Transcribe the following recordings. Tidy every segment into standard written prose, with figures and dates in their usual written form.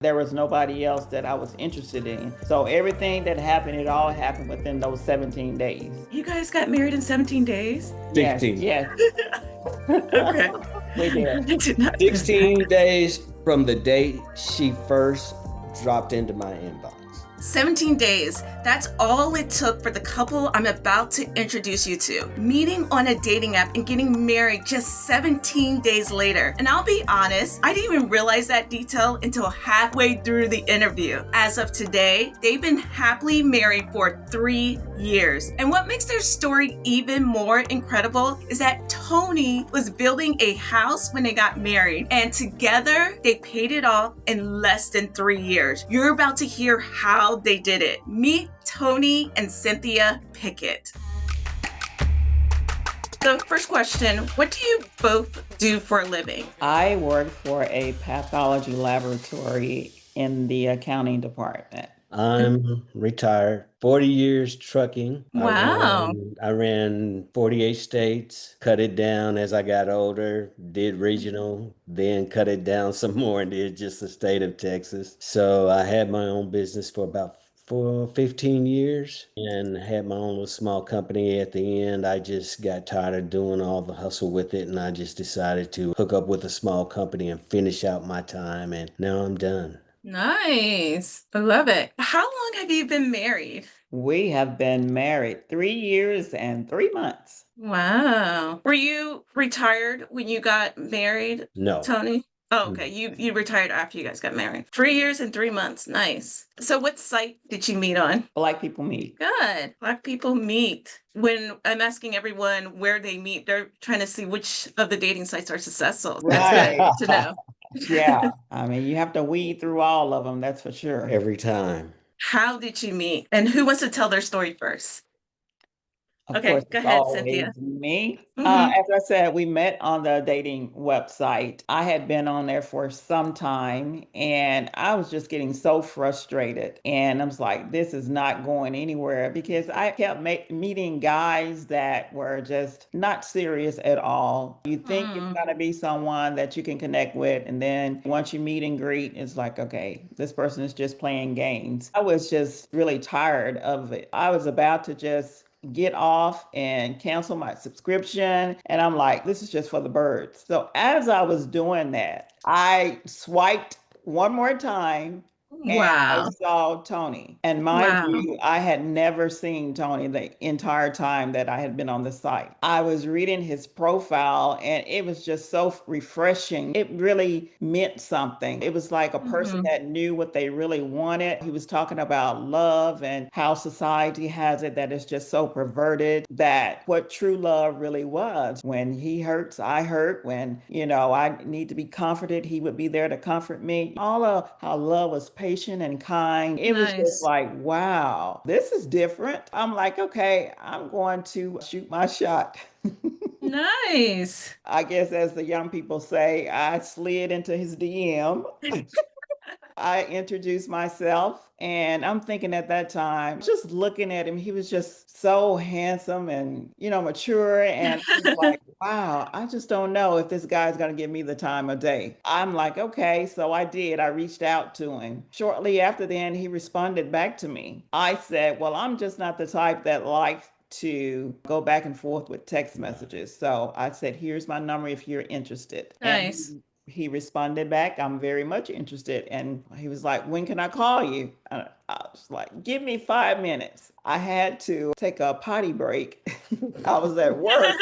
There was nobody else that I was interested in. So everything that happened, it all happened within those 17 days. You guys got married in 17 days? Yes, 16. yes. Okay. We did. I did not know that. 16 days from the day she first dropped into my inbox. 17 days. That's all it took for the couple I'm about to introduce you to. Meeting on a dating app and getting married just 17 days later. And I'll be honest, I didn't even realize that detail until halfway through the interview. As of today, they've been happily married for 3 years. And what makes their story even more incredible is that Tony was building a house when they got married, and together they paid it off in less than 3 years. You're about to hear how they did it. Meet Tony and Cynthia Pickett. So, first question, what do you both do for a living? I work for a pathology laboratory in the accounting department. I'm retired. 40 years trucking. Wow. I ran 48 states, cut it down as I got older, did regional, then cut it down some more and did just the state of Texas. So I had my own business for about 15 years and had my own little small company at the end. I just got tired of doing all the hustle with it and I just decided to hook up with a small company and finish out my time. And now I'm done. Nice. I love it. How long have you been married? We have been married 3 years and 3 months. Wow. Were you retired when you got married, No. Tony? Oh, okay. You retired after you guys got married. 3 years and 3 months. Nice. So what site did you meet on? Black people meet. Good. Black people meet. When I'm asking everyone where they meet, they're trying to see which of the dating sites are successful. That's Right. good to know. Yeah. I mean, you have to weed through all of them, that's for sure. Every time. How did you meet? And who wants to tell their story first? Of Okay, course, go it's ahead, always Cynthia. me. Mhm. As I said, we met on the dating website. I had been on there for some time and I was just getting so frustrated. And I was like, this is not going anywhere because I kept meeting guys that were just not serious at all. You think it's Mm, going to be someone that you can connect with. And then once you meet and greet, it's like, okay, this person is just playing games. I was just really tired of it. I was about to just get off and cancel my subscription. And I'm like, this is just for the birds. So as I was doing that, I swiped one more time and I wow. saw Tony. And mind Wow. you, I had never seen Tony the entire time that I had been on the site. I was reading his profile and it was just so refreshing. It really meant something. It was like a person Mhm. that knew what they really wanted. He was talking about love and how society has it that it's just so perverted that what true love really was. When he hurts, I hurt. When, I need to be comforted, he would be there to comfort me. All of how love was patient and kind. It was just Nice. like, wow, this is different. I'm like, okay, I'm going to shoot my shot. Nice. I guess, as the young people say, I slid into his DM. I introduced myself, and I'm thinking at that time, just looking at him, he was just so handsome and, mature. And I was like, wow, I just don't know if this guy's going to give me the time of day. I'm like, okay. So I did. I reached out to him. Shortly after then, he responded back to me. I said, well, I'm just not the type that likes to go back and forth with text messages. So I said, here's my number if you're interested. Nice. And he responded back, I'm very much interested. And he was like, when can I call you? I was like, give me 5 minutes. I had to take a potty break. I was at work.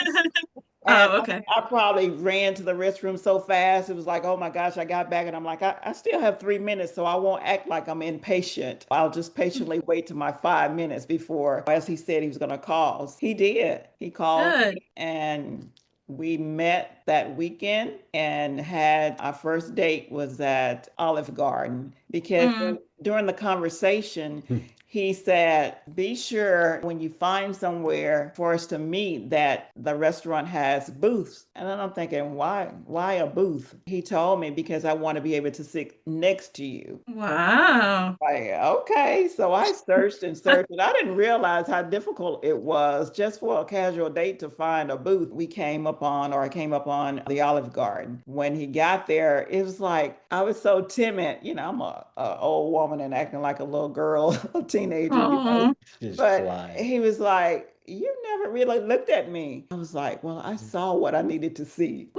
And Oh, okay. I probably ran to the restroom so fast. It was like, oh my gosh, I got back and I'm like, I still have 3 minutes, so I won't act like I'm impatient. I'll just patiently wait to my 5 minutes before, as he said he was going to call. He did. He called Good. me and we met that weekend and had our first date was at Olive Garden because Mm. during the conversation, He said, be sure when you find somewhere for us to meet that the restaurant has booths. And then I'm thinking, why a booth? He told me because I want to be able to sit next to you. Wow. Like, okay. So I searched and searched, and I didn't realize how difficult it was just for a casual date to find a booth. I came up on the Olive Garden. When he got there, it was like I was so timid. I'm a old woman and acting like a little girl, a teenager, Oh. Just But fly. he was like, you never really looked at me. I was like, well, I saw what I needed to see.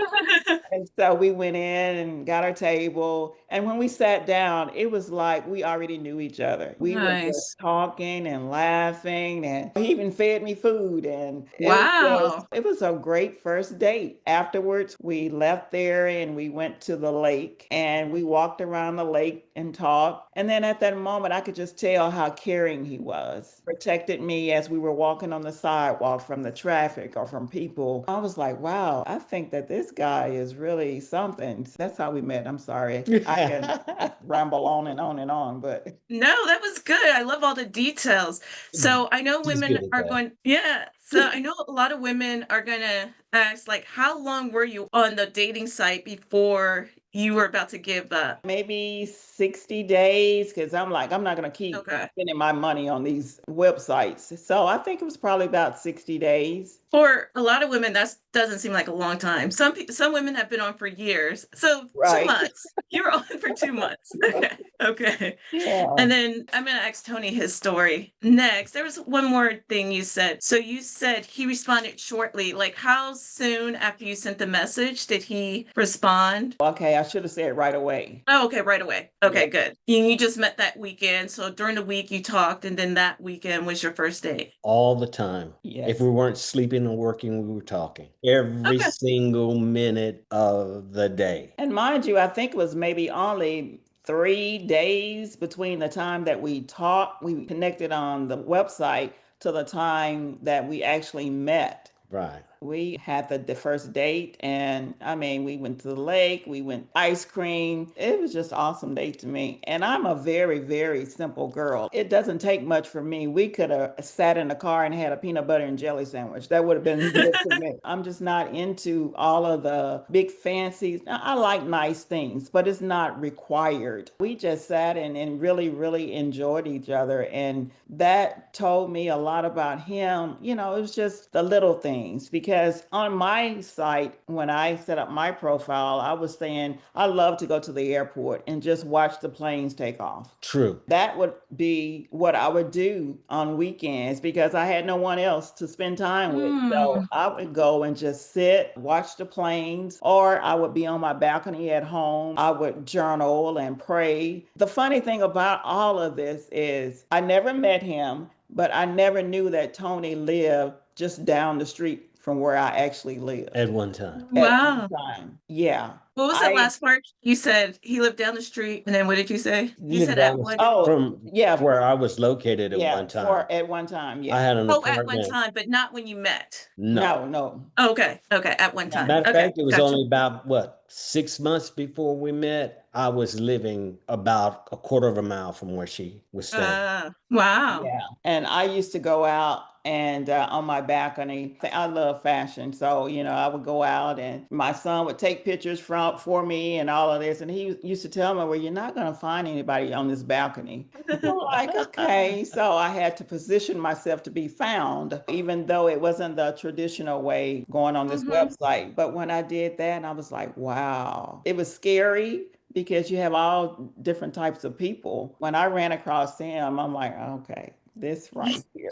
And so we went in and got our table. And when we sat down, it was like we already knew each other. We were just Nice. talking and laughing. And he even fed me food. And Wow. it was a great first date. Afterwards, we left there and we went to the lake and we walked around the lake and talked. And then at that moment, I could just tell how caring he was. Protected me as we were walking on the sidewalk from the traffic or from people. I was like, wow, I think that this guy is really something. That's how we met. I'm sorry. I can ramble on and on and on, but No, that was good. I love all the details. So I know She's women good at are that. going, yeah. So I know a lot of women are going to ask, like, how long were you on the dating site before you were about to give up? maybe 60 days because I'm like, I'm not going to keep Okay. spending my money on these websites. So I think it was probably about 60 days. For a lot of women, that doesn't seem like a long time. Some women have been on for years. So two Right. months. You were on for 2 months. Okay. Okay. Yeah. And then I'm gonna ask Tony his story next. There was one more thing you said. So you said he responded shortly. Like, how soon after you sent the message did he respond? Okay, I should have said right away. Oh, okay, right away. Yeah. Okay, good. You just met that weekend. So during the week you talked, and then that weekend was your first date. All the time. Yes. If we weren't sleeping or working, we were talking every Okay. single minute of the day. And mind you, I think it was maybe only 3 days between the time that we connected on the website to the time that we actually met. Right. We had the first date, and I mean, we went to the lake, we went ice cream. It was just awesome date to me. And I'm a very, very simple girl. It doesn't take much for me. We could have sat in the car and had a peanut butter and jelly sandwich. That would have been good for me. I'm just not into all of the big fancies. I like nice things, but it's not required. We just sat and really, really enjoyed each other. And that told me a lot about him. It was just the little things because on my site, when I set up my profile, I was saying I love to go to the airport and just watch the planes take off. True. That would be what I would do on weekends because I had no one else to spend time with. So Hmm. I would go and just sit, watch the planes, or I would be on my balcony at home. I would journal and pray. The funny thing about all of this is I never met him, but I never knew that Tony lived just down the street from where I actually lived At one time. at one Wow. time. Yeah. What was that I last part? You said he lived down the street, and then what did you say? You Lived said down at the one. Oh, from yeah, where I was located at one time. for at one time, I yeah. had an Oh, at one apartment. time, but not when you met. No. No. Oh, okay. Okay. At one No. time. Matter of Okay. fact, it was Gotcha. only about what, 6 months before we met. I was living about a quarter of a mile from where she was staying. Wow. Yeah. And I used to go out and on my balcony, I love fashion. So, I would go out and my son would take pictures for me and all of this. And he used to tell me, well, you're not going to find anybody on this balcony. I'm like, okay. So I had to position myself to be found, even though it wasn't the traditional way going on this Hmm. website. But when I did that, I was like, wow. It was scary because you have all different types of people. When I ran across him, I'm like, okay, this right here.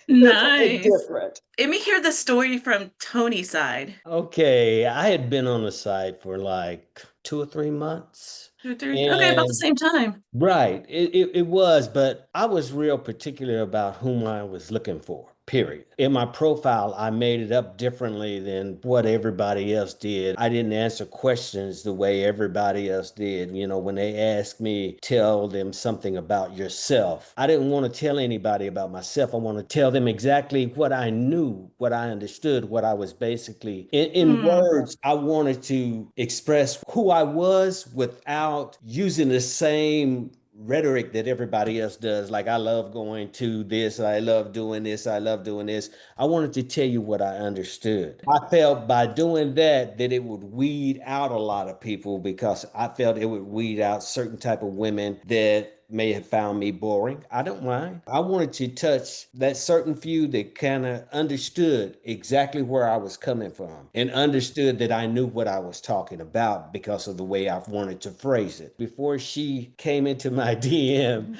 This one is Nice. different. Let me hear the story from Tony's side. Okay, I had been on the site for like 2 or 3 months. 2 3. Okay, about the And same time. right, it was, but I was real particular about whom I was looking for, period. In my profile, I made it up differently than what everybody else did. I didn't answer questions the way everybody else did. When they asked me, tell them something about yourself. I didn't want to tell anybody about myself. I want to tell them exactly what I knew, what I understood, what I was basically, in Hmm. words, I wanted to express who I was without using the same rhetoric that everybody else does. Like, I love going to this, I love doing this, I love doing this. I wanted to tell you what I understood. I felt by doing that it would weed out a lot of people, because I felt it would weed out certain type of women that may have found me boring. I don't mind. I wanted to touch that certain few that kind of understood exactly where I was coming from and understood that I knew what I was talking about because of the way I wanted to phrase it. Before she came into my DM,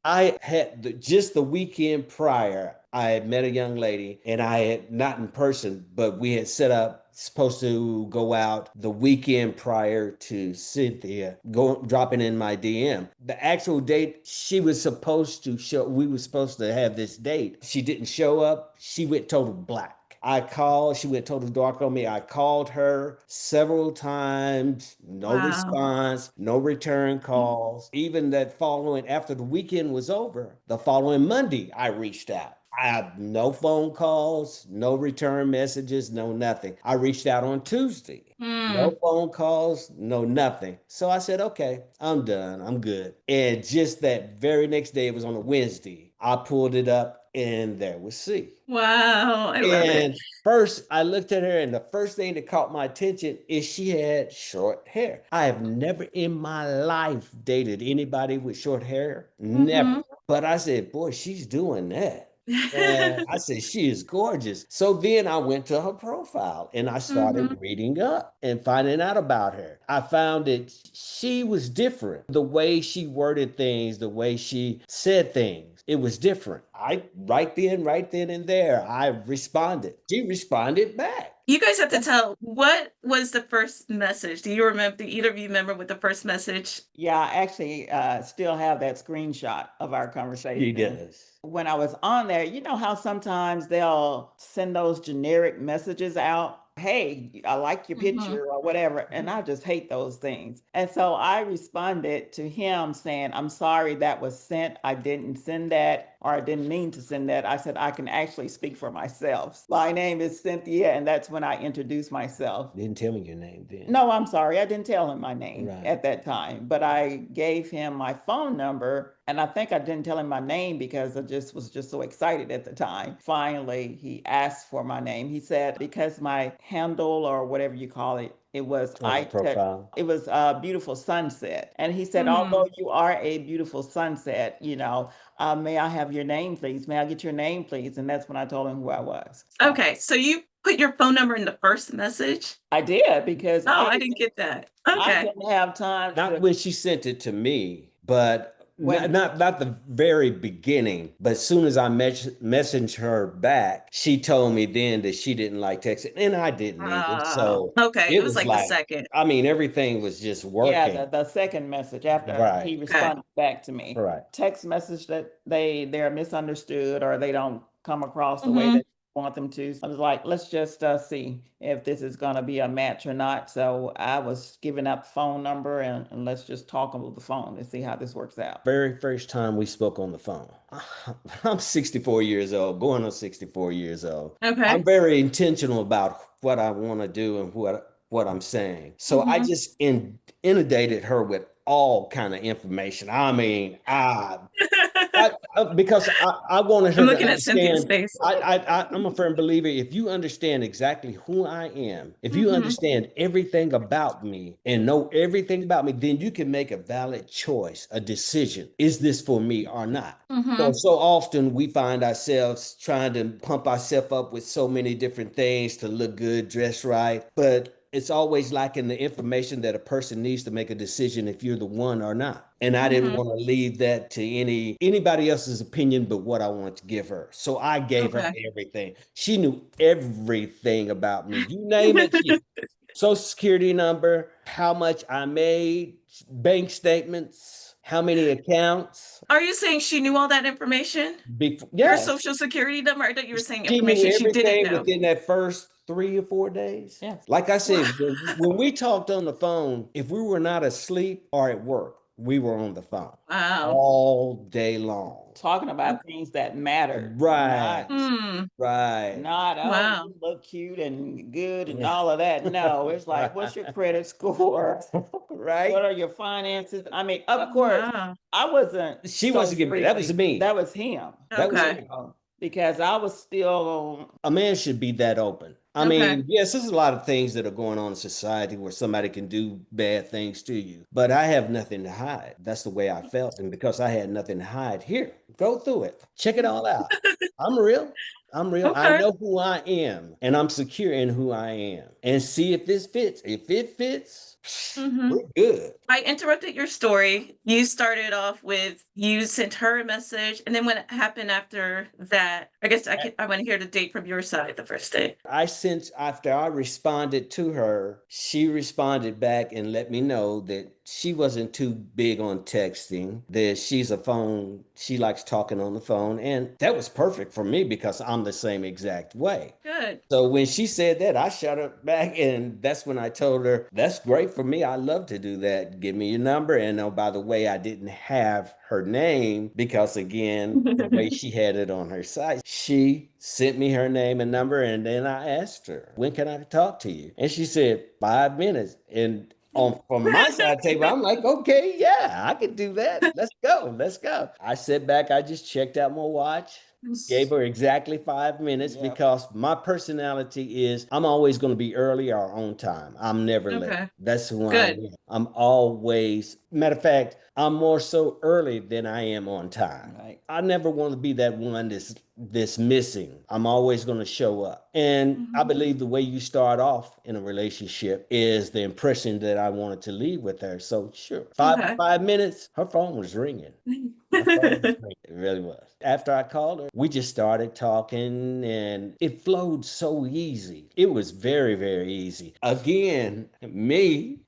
I had just the weekend prior, I had met a young lady, and I had not in person, but we had set up supposed to go out the weekend prior to Cynthia dropping in my DM. The actual date she was supposed to show, we were supposed to have this date. She didn't show up. She went total black. I called, she went total dark on me. I called her several times, no Wow. response, no return calls. Even that following, after the weekend was over, the following Monday, I reached out. I have no phone calls, no return messages, no nothing. I reached out on Tuesday. No Mm. phone calls, no nothing. So I said, okay, I'm done. I'm good. And just that very next day, it was on a Wednesday, I pulled it up and there was C. Wow. I love it. And first, I looked at her, and the first thing that caught my attention is she had short hair. I have never in my life dated anybody with short hair. Never. Mm-hmm. But I said, boy, she's doing that. And I said, she is gorgeous. So then I went to her profile and I started Mm-hmm. reading up and finding out about her. I found that she was different. The way she worded things, the way she said things, it was different. I right then and there, I responded. She responded back. You guys have to tell, what was the first message? Do you remember, do either of you remember what the first message? Yeah, I actually still have that screenshot of our She conversation. does. When I was on there, you know how sometimes they'll send those generic messages out? Hey, I like your Mm-hmm. picture or whatever. And I just hate those things. And so I responded to him saying, I'm sorry that was sent. I didn't send that, or I didn't mean to send that. I said, I can actually speak for myself. My name is Cynthia. And that's when I introduced myself. Didn't tell me your name then. No, I'm sorry. I didn't tell him my name Right. at that time, but I gave him my phone number. And I think I didn't tell him my name because I just was just so excited at the time. Finally, he asked for my name. He said, because my handle or whatever you call it, it was On the profile. it was a beautiful sunset. And he said, Mm. although you are a beautiful sunset, may I have your name, please? May I get your name, please? And that's when I told him who I was. Okay, so you put your phone number in the first message? I did because Oh, I didn't get that. I Okay. didn't have time Not to. when she sent it to me, but When- not the very beginning. But as soon as I messaged her back, she told me then that she didn't like texting, and I didn't either. So Okay. it It was was like the second. I mean, everything was just Yeah, working. the second message after Right. he Okay. responded back to me. Right. Text message that they're misunderstood or they don't come across the way Mhm. that you want them to. I was like, let's just see if this is gonna be a match or not. So I was giving out the phone number and let's just talk over the phone and see how this works out. Very first time we spoke on the phone. I'm 64 years old, going on 64 years old. Okay. I'm very intentional about what I want to do and what I'm saying. So I Mhm. just inundated her with all kind of information. I mean, because I wanted her I'm to looking at Cynthia's understand. face. I'm a firm believer. If you understand exactly who I am, if you Mhm. understand everything about me and know everything about me, then you can make a valid choice, a decision. Is this for me or not? Mhm. So often we find ourselves trying to pump ourselves up with so many different things to look good, dress right, but it's always lacking the information that a person needs to make a decision if you're the one or not. And I didn't Mhm. want to leave that to anybody else's opinion but what I wanted to give her. So I gave her Okay. everything. She knew everything about me. You name it, Social Security number, how much I made, bank statements, how many accounts. Are you saying she knew all that information? Her Yes, social security number? I thought you were saying she knew information she didn't everything know. within that first 3 or 4 days. Yes. Like I said, when we talked on the phone, if we were not asleep or at work, we were on the phone Wow. all day long. Talking about things that matter. Right. Mm, Right. Not, oh, wow. you look cute and good and Yeah. all of that. No, it's like, what's your credit score? Right. What are your finances? I mean, of Oh, course, wow. I wasn't She so wasn't giving, that was freely. me. That was him. That was Okay. me. Because I was still, A man should be that open. I Okay. mean, yes, there's a lot of things that are going on in society where somebody can do bad things to you, but I have nothing to hide. That's the way I felt. And because I had nothing to hide, here, go through it. Check it all out. I'm real. I'm real. I Okay. know who I am and I'm secure in who I am. And see if this fits. If it fits, Hmm. we're good. I interrupted your story. You started off with you sent her a message, and then what happened after that? I guess I want to hear the date from your side, the first day. I sent after I responded to her, she responded back and let me know that she wasn't too big on texting, that she likes talking on the phone. And that was perfect for me because I'm the same exact way. Good. So when she said that, I shot her back, and that's when I told her, "That's great for me. I love to do that. Give me your number." And oh, by the way, I didn't have her name because, again, the way she had it on her site, she sent me her name and number, and then I asked her, "When can I talk to you?" And she said, "5 minutes." And on from my side of the table, I'm like, "Okay, yeah, I can do that. Let's go, let's go." I sat back, I just checked out my watch. Gave her exactly 5 minutes yeah. because my personality is I'm always going to be early or on time. I'm never late. Okay. That's who I Good. am. I'm always, matter of fact, I'm more so early than I am on time. Right. I never want to be that one that's missing. I'm always going to show up. And I Mhm. believe the way you start off in a relationship is the impression that I wanted to leave with her. So sure, Okay. 5 minutes, her phone was ringing. Her phone was ringing. It really was. After I called her, we just started talking and it flowed so easy. It was very, very easy. Again,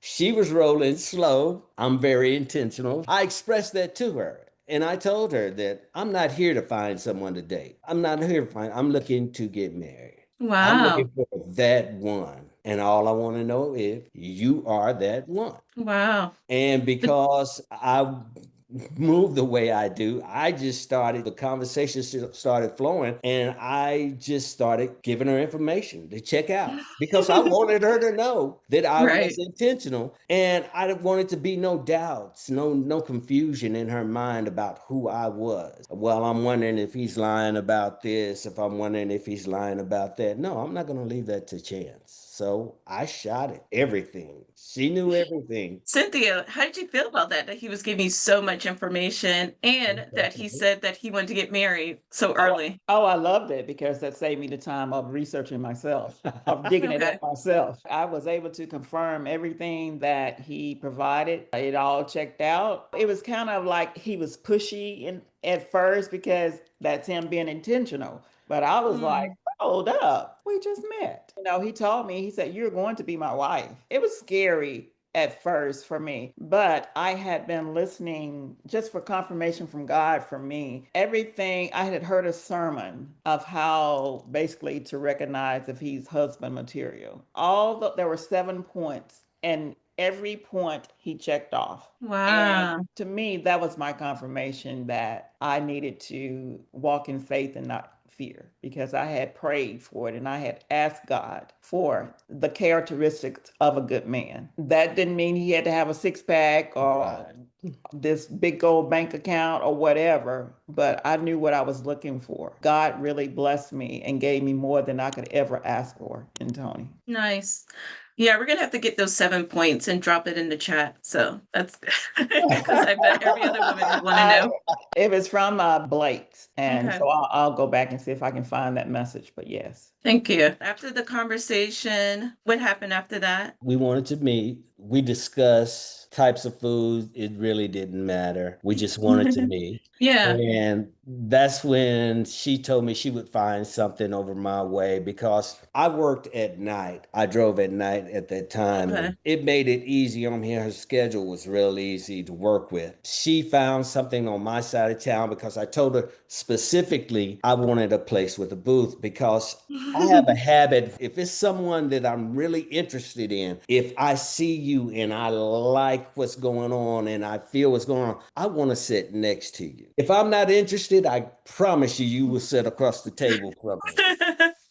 she was rolling slow. I'm very intentional. I expressed that to her. And I told her that I'm not here to find someone to date. I'm looking to get married. I'm Wow. looking for that one. And all I want to know is you are that one. Wow. And because I move the way I do, the conversation started flowing, and I just started giving her information to check out because I wanted her to know that I was Right. intentional, and I didn't want it to be no doubts, no confusion in her mind about who I was. Well, I'm wondering if he's lying about this, if I'm wondering if he's lying about that. No, I'm not going to leave that to chance. So I shot it, everything. She knew everything. Cynthia, how did you feel about that? That he was giving you so much information and that he said that he wanted to get married so early. Oh, I loved it because that saved me the time of researching myself, of digging it Okay. up myself. I was able to confirm everything that he provided. It all checked out. It was kind of like he was pushy at first because that's him being intentional. But I was like, Mm, hold up, we just met. He told me, he said, you're going to be my wife. It was scary at first for me, but I had been listening just for confirmation from God for me. Everything I had heard a sermon of how basically to recognize if he's husband material. There were 7 points, and every point he checked off. And wow. to me, that was my confirmation that I needed to walk in faith and not fear because I had prayed for it and I had asked God for the characteristics of a good man. That didn't mean he had to have a six pack or Right. this big old bank account or whatever, but I knew what I was looking for. God really blessed me and gave me more than I could ever ask for in Tony. Nice. Yeah, we're gonna have to get those 7 points and drop it in the chat. So that's because I bet every other woman would want to I, know. it was from Blake's, and Okay. so I'll go back and see if I can find that message. But yes. Thank you. After the conversation, what happened after that? We wanted to meet. We discussed types of food. It really didn't matter. We just wanted to meet. Yeah. And that's when she told me she would find something over my way because I worked at night. I drove at night at that time, Okay. and it made it easy on me. Her schedule was real easy to work with. She found something on my side of town because I told her specifically I wanted a place with a booth because I have a habit. If it's someone that I'm really interested in, if I see you and I like what's going on and I feel what's going on, I want to sit next to you. If I'm not interested, I promise you, you will sit across the table from me.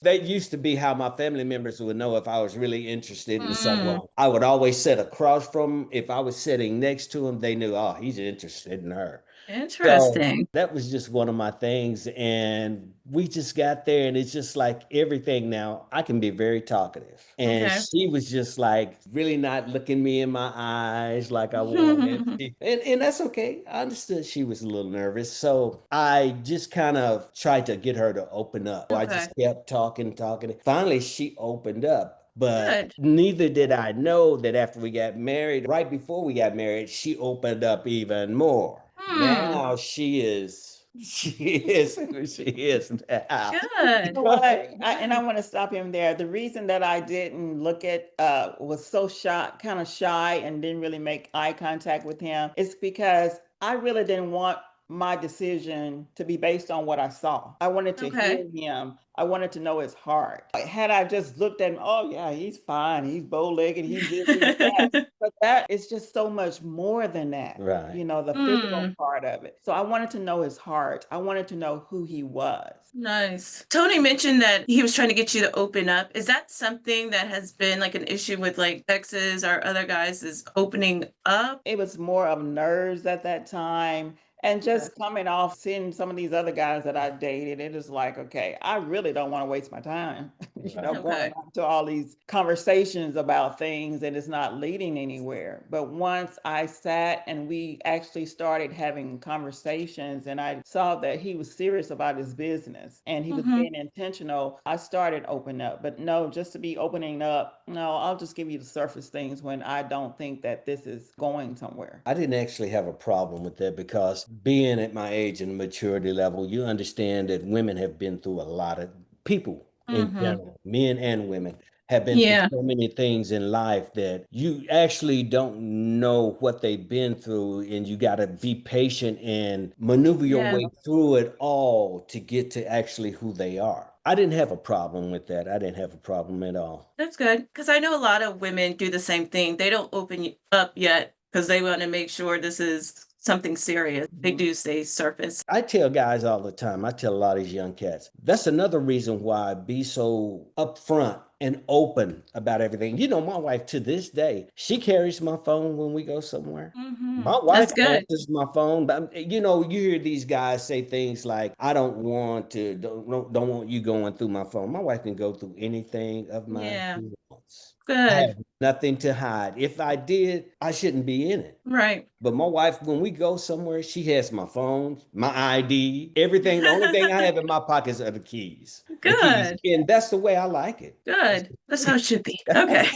That used to be how my family members would know if I was really interested in Mm, someone. I would always sit across from them. If I was sitting next to him, they knew, oh, he's interested in her. So interesting. that was just one of my things. And we just got there, and it's just like everything now. I can be very talkative. And Okay. she was just like really not looking me in my eyes like I wanted. And that's okay. I understood she was a little nervous. So I just kind of tried to get her to open up. I Okay. just kept talking, talking. Finally, she opened up. But Good. neither did I know that after we got married, right before we got married, she opened up even more. Hmm. Now she is who she is now. You Good. know what? And I want to stop him there. The reason that I didn't look at was so shy, kind of shy, and didn't really make eye contact with him is because I really didn't want my decision to be based on what I saw. I wanted to Okay. hear him. I wanted to know his heart. Had I just looked at him, oh yeah, he's fine. He's bow-legged. He's this, he's that. But that is just so much more than that, Right. the physical Hmm. part of it. So I wanted to know his heart. I wanted to know who he was. Nice. Tony mentioned that he was trying to get you to open up. Is that something that has been like an issue with like exes or other guys is opening up? It was more of nerves at that time. And Okay. just coming off seeing some of these other guys that I dated, it is like, okay, I really don't want to waste my time, Right. going Okay. on to all these conversations about things and it's not leading anywhere. But once I sat and we actually started having conversations and I saw that he was serious about his business and he was Mm-hmm. being intentional, I started opening up. But no, just to be opening up, no, I'll just give you the surface things when I don't think that this is going somewhere. I didn't actually have a problem with that because being at my age and maturity level, you understand that women have been through a lot of people in Mm-hmm. general, men and women have been through Yeah. so many things in life that you actually don't know what they've been through, and you got to be patient and maneuver your Yeah. way through it all to get to actually who they are. I didn't have a problem with that. I didn't have a problem at all. That's good. Because I know a lot of women do the same thing. They don't open up yet because they want to make sure this is something serious. They Mhm. do stay surface. I tell guys all the time, I tell a lot of these young cats, that's another reason why I be so upfront and open about everything. You know, my wife to this day, she carries my phone when we go somewhere. Mm-hmm. My wife That's good. answers my phone, but you hear these guys say things like, "I don't want to, don't want you going through my phone." My wife can go through anything of mine Yeah. she wants. I Good. have nothing to hide. If I did, I shouldn't be in it. Right. But my wife, when we go somewhere, she has my phone, my ID, everything. The only thing I have in my pockets are the keys. The keys. Good. And that's the way I like it. Good. That's how it should be. Okay.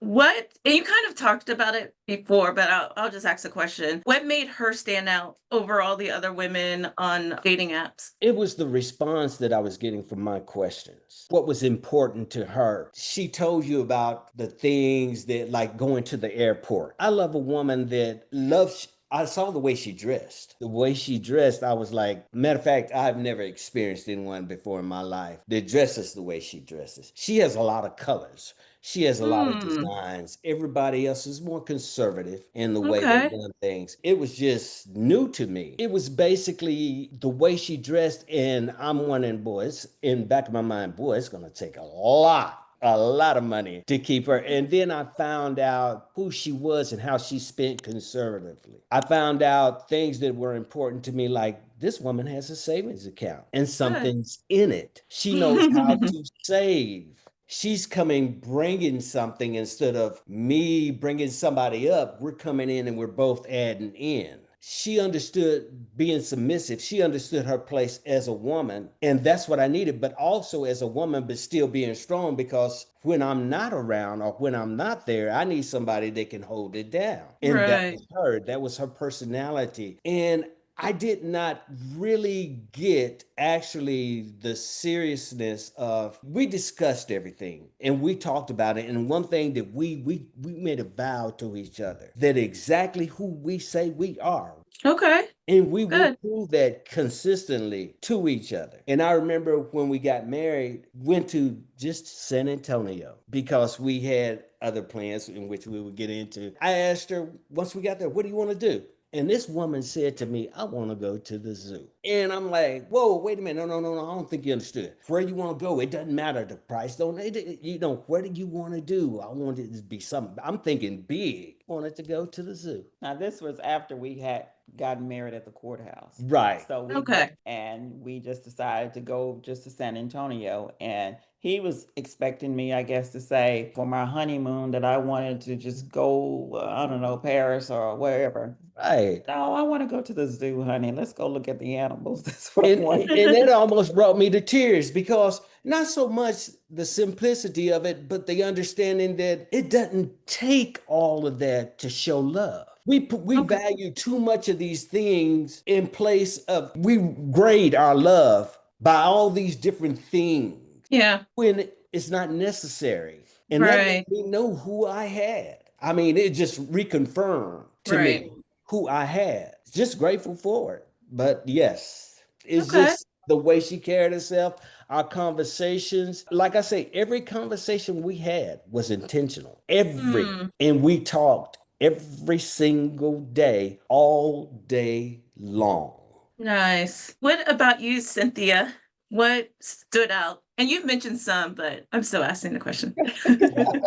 What, and you kind of talked about it before, but I'll just ask a question. What made her stand out over all the other women on dating apps? It was the response that I was getting from my questions. What was important to her? She told you about the things that, like going to the airport. I love a woman that loves. I saw the way she dressed. The way she dressed, I was like, matter of fact, I've never experienced anyone before in my life that dresses the way she dresses. She has a lot of colors. She has a lot of Hmm. designs. Everybody else is more conservative in the way they've Okay. done things. It was just new to me. It was basically the way she dressed, and I'm wondering, boy, it's in the back of my mind, boy, it's gonna take a lot of money to keep her. And then I found out who she was and how she spent conservatively. I found out things that were important to me, like this woman has a savings account and Good. something's in it. She knows how to save. She's coming bringing something instead of me bringing somebody up. We're coming in and we're both adding in. She understood being submissive. She understood her place as a woman. And that's what I needed, but also as a woman, but still being strong, because when I'm not around or when I'm not there, I need somebody that can hold it down. And that Right. was her. That was her personality. And I did not really get actually the seriousness of, we discussed everything and we talked about it. And one thing that we made a vow to each other, that exactly who we say we are, Okay. And we would Good. prove that consistently to each other. And I remember when we got married, went to just San Antonio because we had other plans in which we would get into. I asked her once we got there, what do you want to do? And this woman said to me, I want to go to the zoo. And I'm like, whoa, wait a minute. No. I don't think you understood. Where you want to go, it doesn't matter the price. Don't it, you know, what do you want to do? I want it to be something. I'm thinking big. Wanted to go to the zoo. Now, this was after we had gotten married at the courthouse. Right. So we Okay. went and we just decided to go just to San Antonio. And he was expecting me, I guess, to say for my honeymoon that I wanted to just go, I don't know, Paris or wherever. Right. No, I want to go to the zoo, honey. Let's go look at the animals. That's what I And, want. and that almost brought me to tears because not so much the simplicity of it, but the understanding that it doesn't take all of that to show love. We Okay. value too much of these things in place of we grade our love by all these different things Yeah. when it's not necessary. And that Right. let me know who I had. I mean, it just reconfirmed to Right. me who I had. Just grateful for it. But yes, it's Okay. just the way she carried herself, our conversations. Like I say, every conversation we had was intentional. Hmm. And we talked every single day, all day long. Nice. What about you, Cynthia? What stood out? And you've mentioned some, but I'm still asking the question.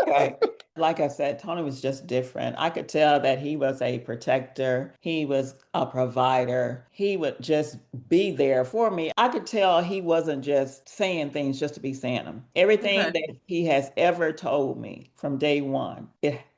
Okay. Like I said, Tony was just different. I could tell that he was a protector. He was a provider. He would just be there for me. I could tell he wasn't just saying things just to be saying them. Everything Okay. that he has ever told me from day one,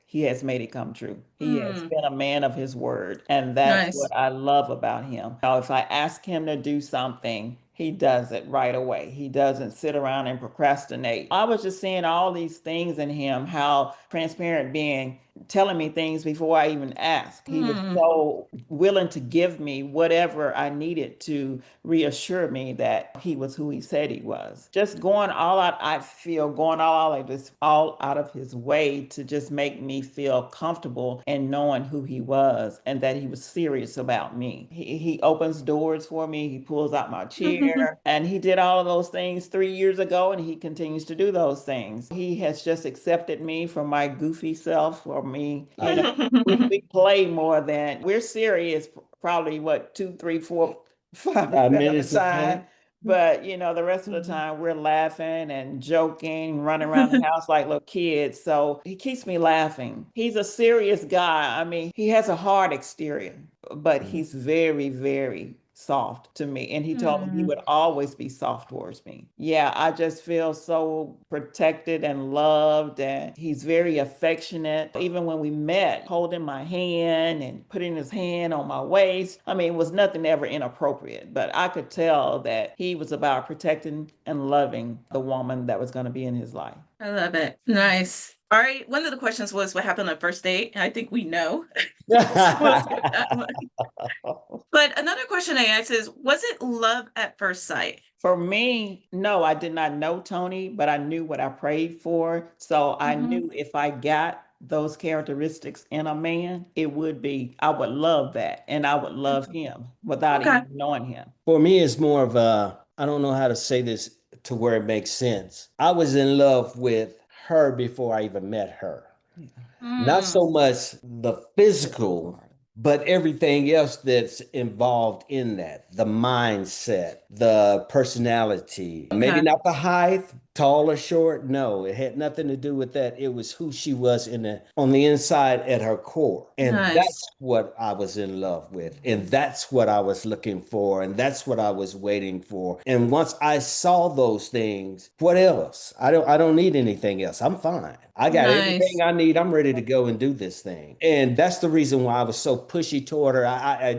he has made it come true. He has Hmm. been a man of his word. And that's Nice. what I love about him. Now, if I ask him to do something, he does it right away. He doesn't sit around and procrastinate. I was just seeing all these things in him, how transparent being, telling me things before I even asked. He was Hmm. so willing to give me whatever I needed to reassure me that he was who he said he was. Just going all out, I feel going all out of his way to just make me feel comfortable and knowing who he was and that he was serious about me. He opens doors for me. He pulls out my chair, and he did all of those things 3 years ago, and he continues to do those things. He has just accepted me for my goofy self, for me, we play more than we're serious, probably what, 2, 3, 4, 5% of the 5 minutes a time. time. But the rest of the time we're laughing and joking, running around the house like little kids. So he keeps me laughing. He's a serious guy. I mean, he has a hard exterior, but he's very, very soft to me. And he told me he Hmm. would always be soft towards me. Yeah, I just feel so protected and loved. And he's very affectionate. Even when we met, holding my hand and putting his hand on my waist. I mean, it was nothing ever inappropriate, but I could tell that he was about protecting and loving the woman that was going to be in his life. I love it. Nice. All right. One of the questions was what happened on first date. I think we know. So we'll skip that one. But another question I asked is, was it love at first sight? For me, no, I did not know Tony, but I knew what I prayed for. So I Hmm. knew if I got those characteristics in a man, I would love that. And I would love him without Okay. even knowing him. For me, it's more of a, I don't know how to say this to where it makes sense. I was in love with her before I even met her. Not Mm. so much the physical, but everything else that's involved in that, the mindset, the personality, maybe Okay. not the height, tall or short. No, it had nothing to do with that. It was who she was on the inside at her core. And Nice. that's what I was in love with. And that's what I was looking for. And that's what I was waiting for. And once I saw those things, what else? I don't need anything else. I'm fine. I got everything Nice. I need. I'm ready to go and do this thing. And that's the reason why I was so pushy toward her. I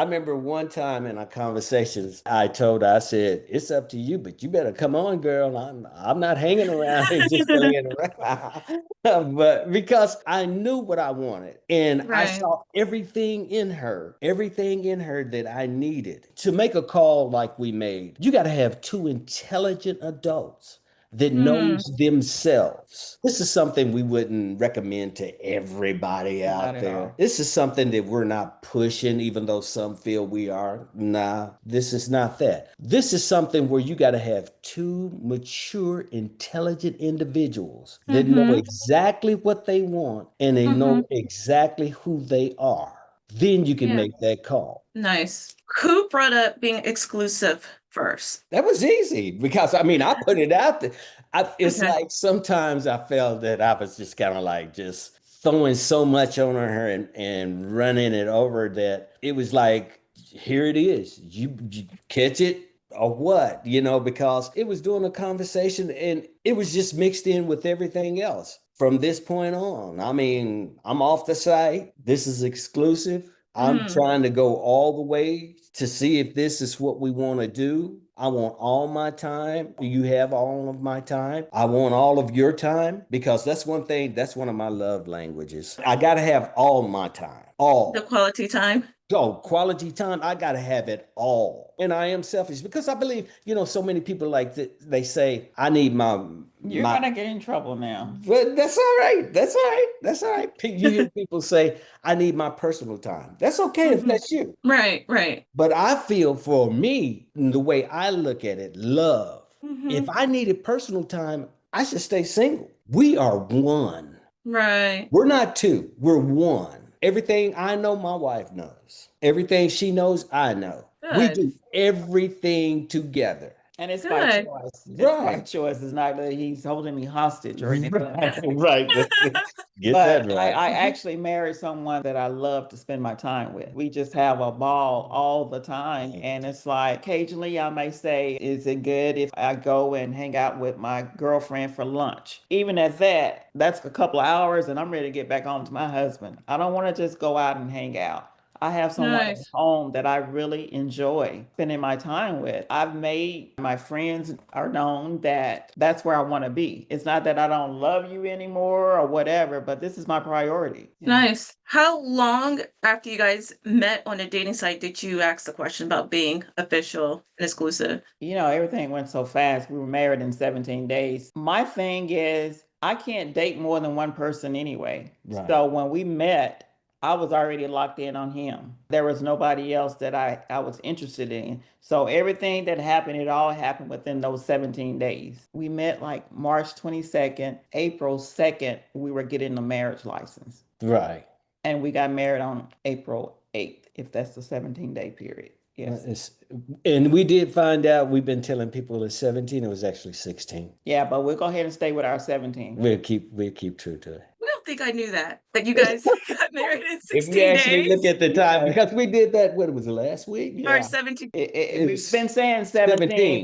remember one time in our conversations, I told her, I said, it's up to you, but you better come on, girl. I'm not hanging around and just hanging around. But because I knew what I wanted and I Right. saw everything in her that I needed to make a call like we made. You got to have two intelligent adults that Hmm. knows themselves. This is something we wouldn't recommend to everybody Not out at there. all. This is something that we're not pushing, even though some feel we are. Nah, this is not that. This is something where you got to have two mature, intelligent individuals that know Mm-hmm. exactly what they want and they Mm-hmm. know exactly who they are. Then you can Yeah. make that call. Nice. Who brought up being exclusive first? That was easy because I mean, I put it out there. It's Okay. like sometimes I felt that I was just kind of like just throwing so much on her and running it over that it was like, here it is. You catch it or what, because it was during a conversation and it was just mixed in with everything else from this point on. I mean, I'm off the site. This is exclusive. I'm Mm. trying to go all the way to see if this is what we want to do. I want all my time. You have all of my time. I want all of your time because that's one thing, that's one of my love languages. I got to have all my time. The All. quality time. Oh, quality time, I gotta have it all. And I am selfish because I believe, so many people like they say, I need You're my gonna get in trouble now. but that's all right. That's all right. That's all right. You hear people say, I need my personal time. That's okay if Mm-hmm. that's you. Right, right. But I feel for me, the way I look at it, love. Mm-hmm. If I needed personal time, I should stay single. We are one. Right. We're not two, we're one. Everything I know, my wife knows. Everything she knows, I know. We Good. do everything together. And it's by Good. choice. It's by Right. choice. It's not that he's holding me hostage or anything like Right. that. Right. Get that But I, right. I actually married someone that I love to spend my time with. We just have a ball all the time. And it's like occasionally I may say, is it good if I go and hang out with my girlfriend for lunch? Even at that, that's a couple of hours and I'm ready to get back home to my husband. I don't want to just go out and hang out. I have someone at Nice. home that I really enjoy spending my time with. I've made my friends are known that that's where I want to be. It's not that I don't love you anymore or whatever, but this is my priority. Yeah. Nice. How long after you guys met on a dating site did you ask the question about being official and exclusive? Everything went so fast. We were married in 17 days. My thing is, I can't date more than one person anyway. Right. So when we met, I was already locked in on him. There was nobody else that I was interested in. So everything that happened, it all happened within those 17 days. We met like March 22nd, April 2nd, we were getting the marriage license. Right. And we got married on April 8th, if that's the 17-day period. Yes. And we did find out, we've been telling people it's 17, it was actually 16. Yeah, but we'll go ahead and stay with our 17. We'll keep true to it. I don't think I knew that you guys got married in If you 16 actually days look at the time, Yeah. because we did that, what was it, last week? or Yeah. 17. It We've was been saying 17, 17.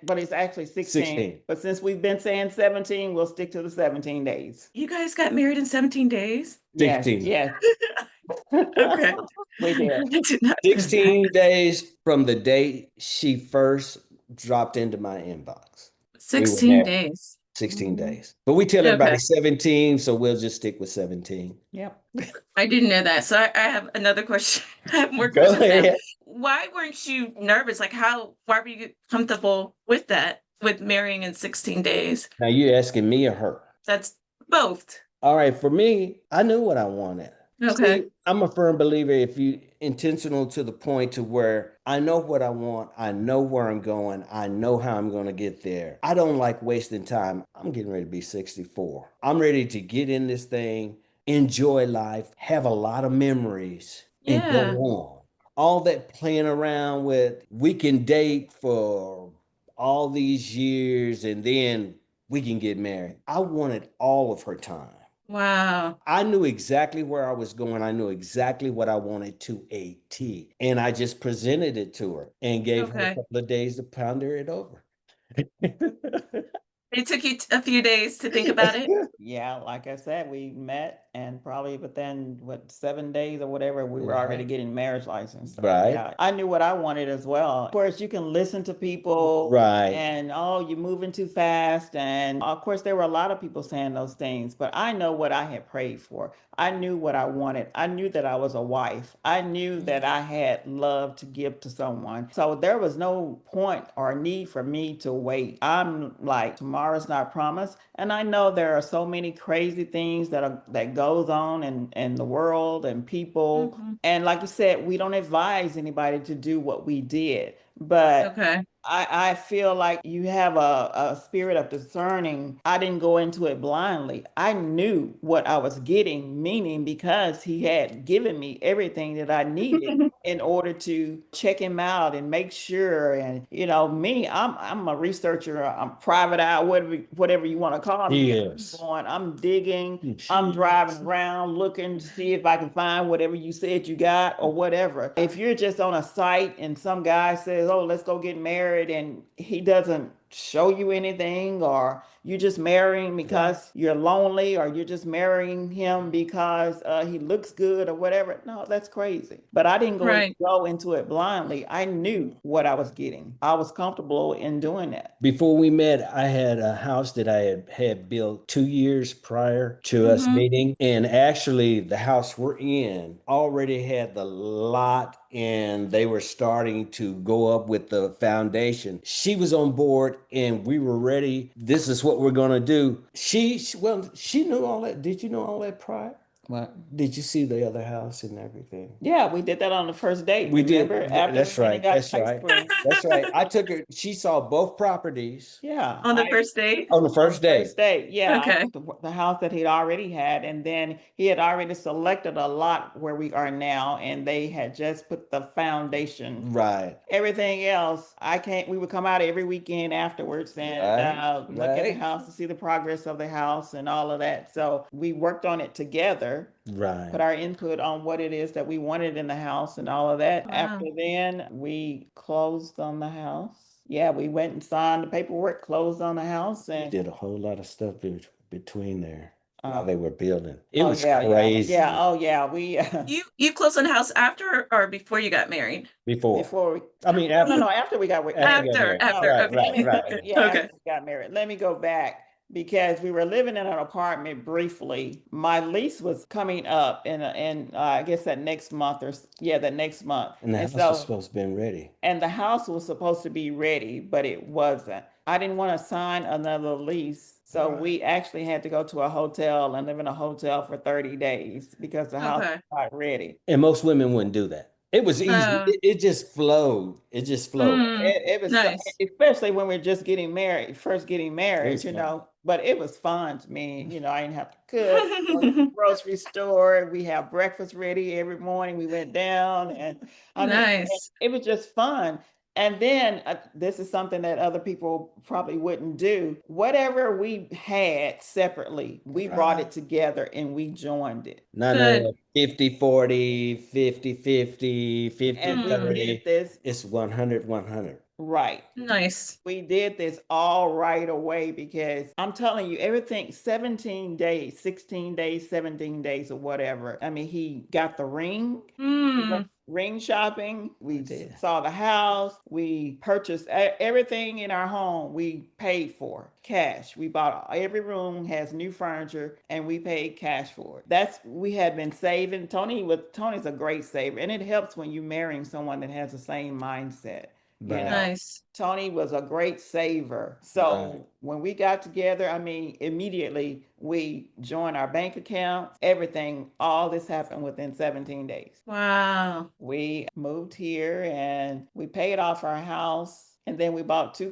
but it's actually 16. 16. But since we've been saying 17, we'll stick to the 17 days. You guys got married in 17 days? Yes, 16. yes. Okay. We did. I did not know that. 16 days from the day she first dropped into my inbox. We were 16 married. days. 16 Mhm. days. But we tell everybody Okay. 17, so we'll just stick with 17. Yep. I didn't know that. So I have another question. I have more Go questions now. ahead. Why weren't you nervous? Like why were you comfortable with that, with marrying in 16 days? Now you asking me or her? That's both. All right, for me, I knew what I wanted. Okay. See, I'm a firm believer if you intentional to the point to where I know what I want, I know where I'm going, I know how I'm going to get there. I don't like wasting time. I'm getting ready to be 64. I'm ready to get in this thing, enjoy life, have a lot of memories, and go Yeah. on. All that playing around with, we can date for all these years and then we can get married. I wanted all of her time. Wow. I knew exactly where I was going. I knew exactly what I wanted to a T. And I just presented it to her and gave her a Okay. couple of days to ponder it over. It took you a few days to think about it? Yeah, like I said, we met and probably within what 7 days or whatever, we were already Right. getting marriage license. So, Right. yeah, I knew what I wanted as well. Of course, you can listen to people, Right. and oh, you're moving too fast, and of course, there were a lot of people saying those things. But I know what I had prayed for. I knew what I wanted. I knew that I was a wife. I knew that I had love to give to someone. So there was no point or need for me to wait. I'm like, tomorrow's not promised. And I know there are so many crazy things that goes on in the world and people. Mhm. And like you said, we don't advise anybody to do what we did. But Okay. I feel like you have a spirit of discerning. I didn't go into it blindly. I knew what I was getting, meaning because he had given me everything that I needed in order to check him out and make sure. And me, I'm a researcher. I'm private eye, whatever you want to call me. Yes. I'm digging. I'm driving around looking to see if I can find whatever you said you got or whatever. If you're just on a site and some guy says, "Oh, let's go get married," and he doesn't show you anything, or you just marrying because you're lonely, or you're just marrying him because he looks good or whatever. No, that's crazy. But I didn't Right. go into it blindly. I knew what I was getting. I was comfortable in doing that. Before we met, I had a house that I had built 2 years prior to us Mhm. meeting. And actually, the house we're in already had the lot and they were starting to go up with the foundation. She was on board and we were ready. This is what we're going to do. She knew all that. Did you know all that prior? What? Did you see the other house and everything? Yeah, we did that on the first date. We did. Remember? After That's we went and right. got That's ice right. cream. That's right. I took her. She saw both properties Yeah, On the first date? on the on first the day. first date. Yeah, Okay. the house that he'd already had, and then he had already selected a lot where we are now, and they had just put the foundation. Right. Everything else, I can't. We would come out every weekend afterwards and Right. look at the Right. house to see the progress of the house and all of that. So we worked on it together, Right. put our input on what it is that we wanted in the house and all of that. Wow. After then, we closed on the house. Yeah, we went and signed the paperwork, closed on the house, and Did a whole lot of stuff between there while uh, they were building. It oh was yeah, yeah, crazy yeah, oh yeah. We You closed on the house after or before you got married? before. before we I mean, no, after after we got after we got After, married. no, after. Right. Okay. Right. Right. yeah, Okay. after we got married. Let me go back because we were living in an apartment briefly. My lease was coming up in I guess that next month that next month. And the And house was so supposed to be ready. and the house was supposed to be ready, but it wasn't. I didn't want to sign another lease. So Right. we actually had to go to a hotel and live in a hotel for 30 days because the house Okay. was not ready. And most women wouldn't do that. It was easy. Oh. It just flowed. It just flowed. It was so, Nice. especially when we're just getting married, first getting It married, was fun. but it was fun to me. I didn't have to cook, go to the grocery store. We have breakfast ready every morning. We went down and I mean, Nice. it was just fun. And then this is something that other people probably wouldn't do. Whatever we had separately, we brought it Right. together and we joined it. None Good. of 50-40, 50-50, And we did 50-30. this It's 100-100. right. Nice. We did this all right away because I'm telling you, everything 17 days, 16 days, 17 days, or whatever. I mean, he got the ring. We went Mm. ring shopping. We did. saw the house. We purchased everything in our home. We paid for cash. We bought every room has new furniture, and we paid cash for it. We had been saving. Tony's a great saver, and it helps when you're marrying someone that has the same mindset. Right. Nice. Tony was a great saver. So Right. when we got together, I mean, immediately we joined our bank accounts, everything, all this happened within 17 days. Wow. We moved here and we paid off our house. And then we bought two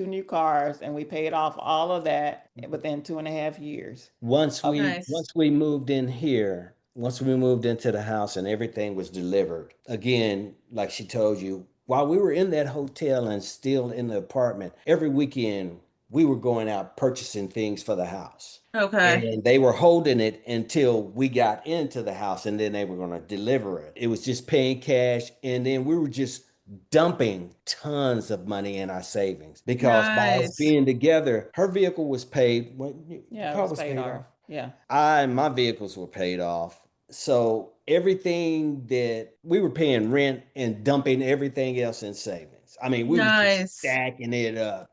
new cars, and we paid off all of that within 2.5 years. Once we Nice. once we moved in here, once we moved into the house and everything was delivered, again, like she told you, while we were in that hotel and still in the apartment, every weekend we were going out purchasing things for the house. Okay. And they were holding it until we got into the house and then they were going to deliver it. It was just paying cash. And then we were just dumping tons of money in our savings because by us Nice. being together, her vehicle was paid. Well, the Yeah, it car was was paid paid off. off. Yeah. My vehicles were paid off. So everything that we were paying rent and dumping everything else in savings. I mean, we was just Nice. stacking Yeah.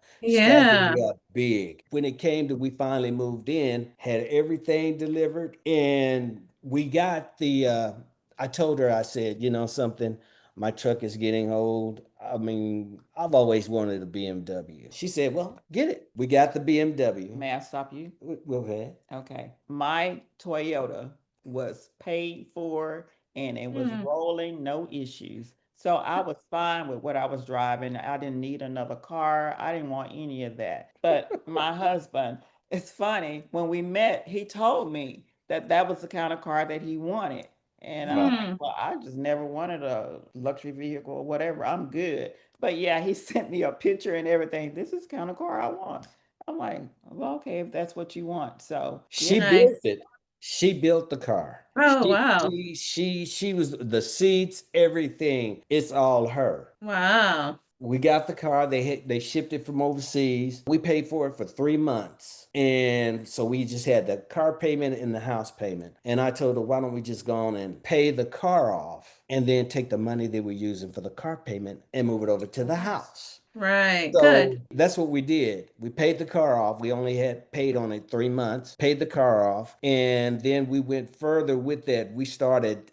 it up big. When it came to we finally moved in, had everything delivered, and we got I told her, I said, you know something, my truck is getting old. I mean, I've always wanted a BMW. She said, well, get it. We got the BMW. May I stop you? Go ahead. Okay. My Toyota was paid for and it was Mm. rolling, no issues. So I was fine with what I was driving. I didn't need another car. I didn't want any of that. But my husband, it's funny, when we met, he told me that that was the kind of car that he wanted. And I'm like, Mm. well, I just never wanted a luxury vehicle or whatever. I'm good. But yeah, he sent me a picture and everything. This is the kind of car I want. I'm like, well, okay, if that's what you want. So She yeah, built Nice. it. She built the car. Oh, wow. She was the seats, everything. It's all her. Wow. We got the car. They shipped it from overseas. We paid for it for 3 months, and so we just had the car payment and the house payment. And I told her, why don't we just go on and pay the car off, and then take the money that we're using for the car payment and move it over to the house. Right. Good. So that's what we did. We paid the car off. We only had paid on it 3 months, paid the car off. And then we went further with that. We started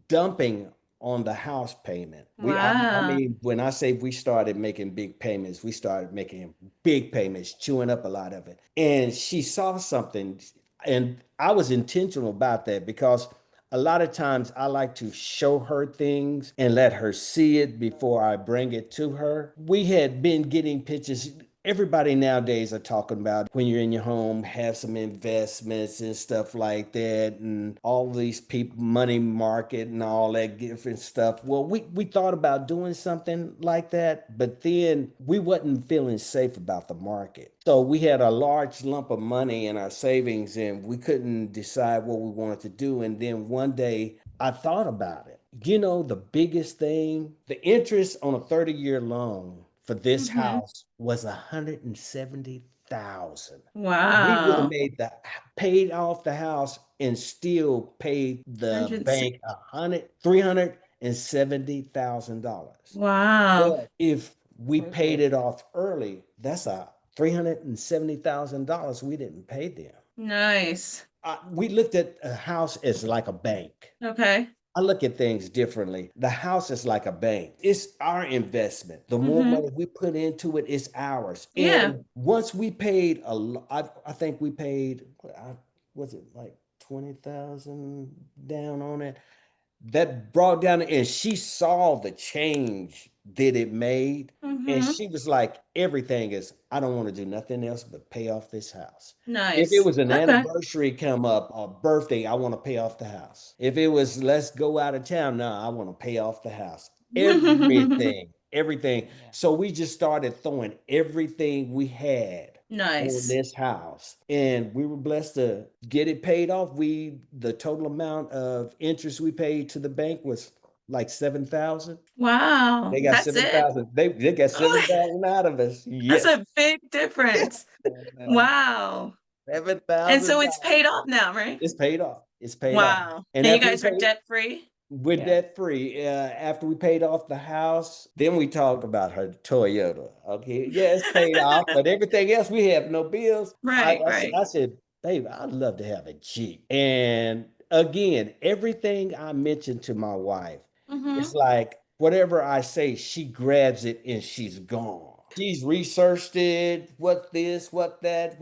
dumping on the house payment. I Wow. mean, when I say we started making big payments, we started making big payments, chewing up a lot of it. And she saw something, and I was intentional about that because a lot of times I like to show her things and let her see it before I bring it to her. We had been getting pictures. Everybody nowadays are talking about when you're in your home, have some investments and stuff like that, and all these people, money market and all that different stuff. Well, we thought about doing something like that, but then we wasn't feeling safe about the market. So we had a large lump of money in our savings and we couldn't decide what we wanted to do. And then one day I thought about it. You know, the biggest thing, the interest on a 30-year loan for this Mm-hmm. house was 170,000. We would have Wow. paid off the house and still paid the 100. bank $370,000. Wow. But if we paid perfect. it off early, that's a $370,000 we didn't pay them. Nice. We looked at a house as like a bank. Okay. I look at things differently. The house is like a bank. It's our investment. The more Mm-hmm. money we put into it, it's ours. Yeah. And once we paid I think we paid, was it like 20,000 down on it? That brought down, and she saw the change that it made. And Mm-hmm. she was like, everything is, I don't want to do nothing else but pay off this house. If it Nice. was an Okay. anniversary come up or birthday, I want to pay off the house. If it was let's go out of town, no, I want to pay off the house. Everything. Yeah. So we just started throwing everything we had on Nice. this house, and we were blessed to get it paid off. The total amount of interest we paid to the bank was like 7,000. Wow. They got That's it. 7,000. They got Oh, 7,000 out of us. that's Yes. a big difference. Wow. And so it's $7,000. paid off now, right? It's paid off. It's paid off. Wow. And And you after we guys are paid, debt free? we're Yeah. debt free. After we paid off the house, then we talked about her Toyota. Okay, yeah, it's paid off, but everything else we have no bills. Right, right. I said, babe, I'd love to have a Jeep. And again, everything I mentioned to my wife, Mm-hmm. it's like whatever I say, she grabs it and she's gone. She's researched it, what this, what that,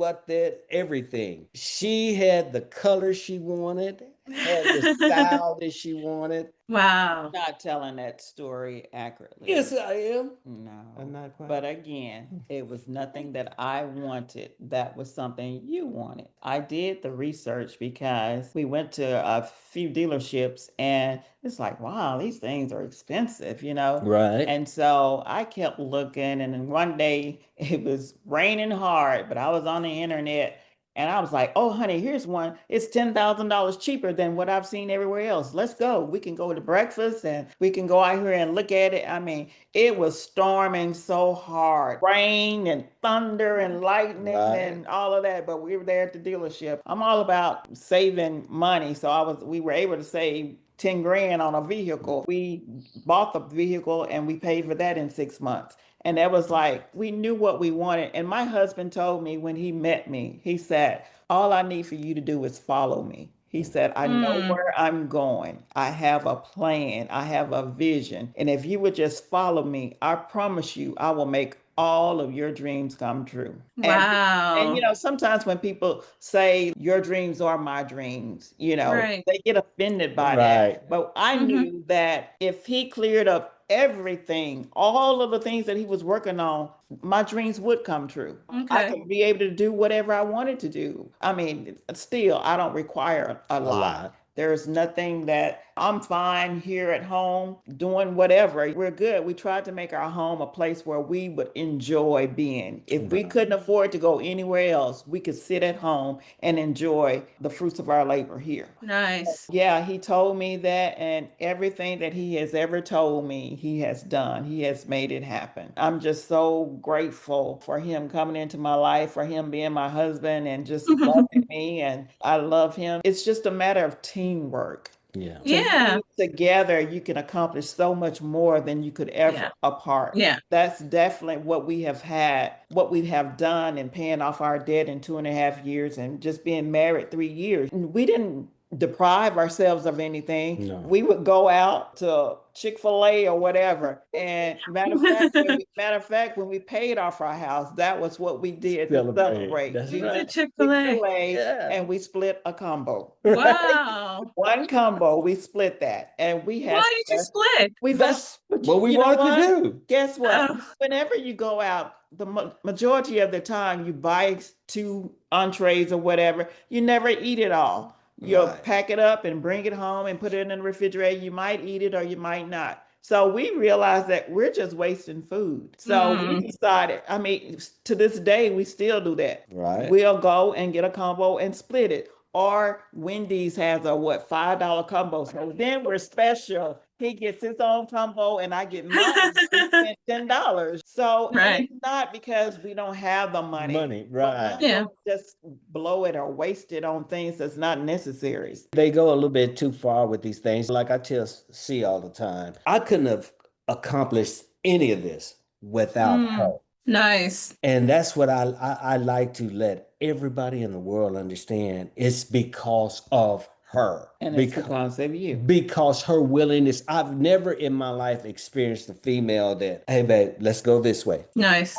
everything. She had the color she wanted, had the style that she wanted. Wow. Not telling that story accurately. Yes, I am. No. I'm not quite. But again, it was nothing that I wanted. That was something you wanted. I did the research because we went to a few dealerships and it's like, wow, these things are expensive, you know? Right. And so I kept looking, and then one day it was raining hard, but I was on the internet And I was like, oh, honey, here's one. It's $10,000 cheaper than what I've seen everywhere else. Let's go. We can go to breakfast and we can go out here and look at it. I mean, it was storming so hard, rain and thunder and lightning Right. and all of that. But we were there at the dealership. I'm all about saving money. So we were able to save 10 grand on a vehicle. We bought the vehicle and we paid for that in 6 months. And that was like, we knew what we wanted. And my husband told me when he met me, he said, all I need for you to do is follow me. He said, I know where I'm going. I have a plan. I have a vision. And if you would just follow me, I promise you, I will make all of your dreams come true. And Wow. sometimes when people say your dreams are my dreams, Right. they get offended by Right. that. But I Mhm. knew that if he cleared up everything, all of the things that he was working on, my dreams would come true. I Okay. could be able to do whatever I wanted to do. I mean, still, I don't require a A lot. lot. There's nothing that I'm fine here at home doing whatever. We're good. We tried to make our home a place where we would enjoy being. If we Right. couldn't afford to go anywhere else, we could sit at home and enjoy the fruits of our labor here. Nice. Yeah, he told me that, and everything that he has ever told me, he has done. He has made it happen. I'm just so grateful for him coming into my life, for him being my husband and just loving me. And I love him. It's just a matter of teamwork. Yeah. To Yeah. me, together, you can accomplish so much more than you could ever Yeah. apart. Yeah. That's definitely what we have had, what we have done in paying off our debt in 2.5 years and just being married 3 years. We didn't deprive ourselves of anything. No. We would go out to Chick-fil-A or whatever. And matter of fact, when we paid off our house, that was what we did to Celebrate. celebrate. That's We You right. did went to Chick-fil-A. Chick-fil-A Yeah. and we split a combo. Wow. One combo, we split that, and we had Why did you split? we That's what we you know wanted what? to do. Guess what? Oh. Whenever you go out, the majority of the time you buy 2 entrees or whatever, you never eat it all. You'll Right. pack it up and bring it home and put it in the refrigerator. You might eat it or you might not. So we realized that we're just wasting food. So we decided, I mean, to this day, we still do that. Right. We'll go and get a combo and split it. Or Wendy's has a $5 combo. So then we're special. He gets his own combo and I get mine. We spent $10. So and Right. it's not because we don't have the money. Money. We're Right. not Yeah. gonna just blow it or waste it on things that's not necessary. They go a little bit too far with these things. Like I tell C all the time, I couldn't have accomplished any of this without her. Nice. And that's what I like to let everybody in the world understand. It's because of her. And it's because of you. Because her willingness. I've never in my life experienced a female that, hey, babe, let's go this way. Nice.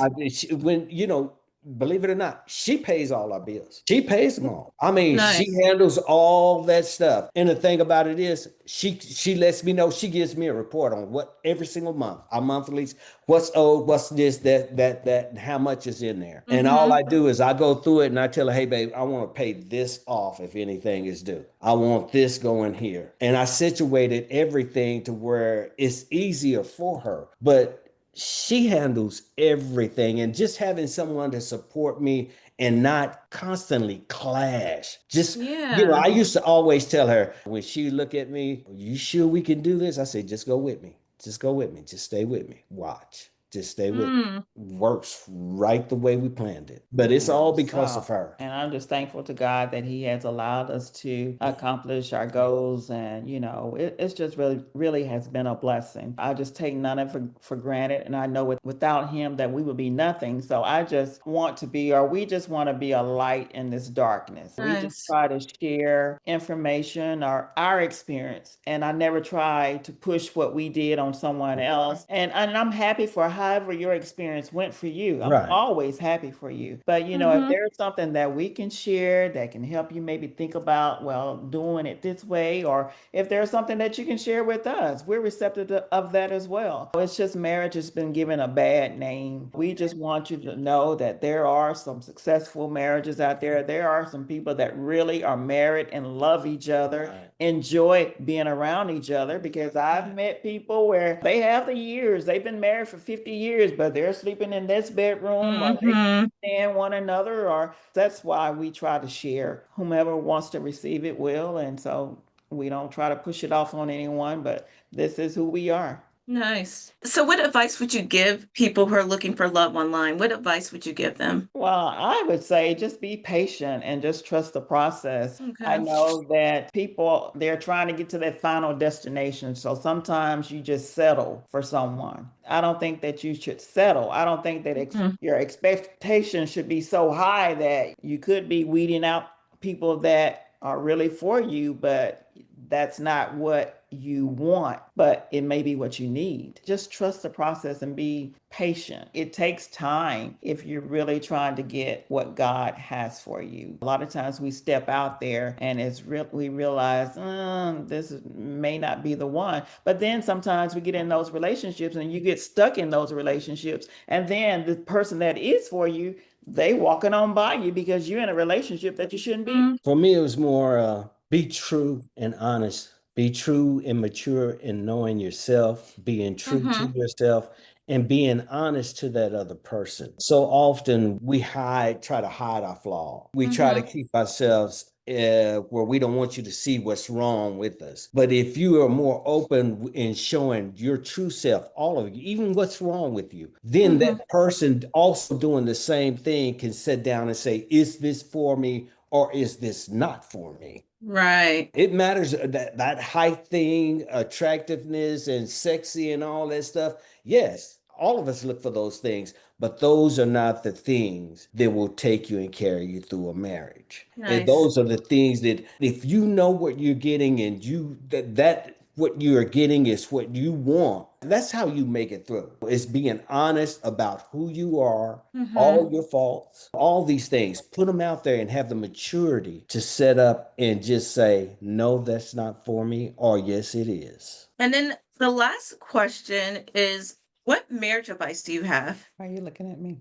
Believe it or not, she pays all our bills. She pays them all. I mean, Nice. she handles all that stuff. And the thing about it is, she lets me know, she gives me a report on what every single month, our monthlies, what's owed, what's this, that, and how much is in there. And all I do is I go through it and I tell her, hey, babe, I want to pay this off if anything is due. I want this going here. And I situated everything to where it's easier for her. But she handles everything, and just having someone to support me and not constantly clash. I used to always tell her when she look at me, are you sure we can do this? I say, just go with me. Just go with me. Just stay with me. Watch. Just stay with me. Works right the way we planned it. But it's all because of her. And I'm just thankful to God that He has allowed us to accomplish our goals. And, it's just really has been a blessing. I just take none of it for granted. And I know without Him that we would be nothing. So I just want to be, or we just want to be a light in this darkness. We just try to share information or our experience. And I never try to push what we did on someone else. And I'm happy for however your experience went for you. I'm Right. always happy for you. But if there's something that we can share that can help you maybe think about, well, doing it this way, or if there's something that you can share with us, we're receptive of that as well. It's just marriage has been given a bad name. We just want you to know that there are some successful marriages out there. There are some people that really are married and love each other, Right. enjoy being around each other, because I've met people where they have the years, they've been married for 50 50 years, but they're sleeping in this bedroom or they Mm-hmm. and one another, or that's why we try to share. Whomever wants to receive it will, and so we don't try to push it off on anyone, but this is who we are. Nice. So, what advice would you give people who are looking for love online? What advice would you give them? Well, I would say just be patient and just trust the process. I Okay. know that people, they're trying to get to that final destination. So sometimes you just settle for someone. I don't think that you should settle. I don't think that Mhm. your expectations should be so high that you could be weeding out people that are really for you, but that's not what you want, but it may be what you need. Just trust the process and be patient. It takes time if you're really trying to get what God has for you. A lot of times we step out there and it's real, we realize this may not be the one. But then sometimes we get in those relationships and you get stuck in those relationships, and then the person that is for you, they walking on by you because you're in a relationship that you shouldn't be. Mm, For me, it was more be true and honest. Be true and mature in knowing yourself, being true to mhm, yourself, and being honest to that other person. So often we try to hide our flaw. We try to mhm, keep ourselves where we don't want you to see what's wrong with us. But if you are more open in showing your true self, all of you, even what's wrong with you, then mhm. that person also doing the same thing can sit down and say, is this for me or is this not for me? Right. It matters that height thing, attractiveness and sexy and all that stuff. Yes, all of us look for those things, but those are not the things that will take you and carry you through a marriage. And Nice. those are the things that if you know what you're getting and that what you are getting is what you want, that's how you make it through. It's being honest about who you are, all Mhm. your faults, all these things, put them out there and have the maturity to set up and just say, no, that's not for me, or yes, it is. And then the last question is, what marriage advice do you have? Why are you looking at me?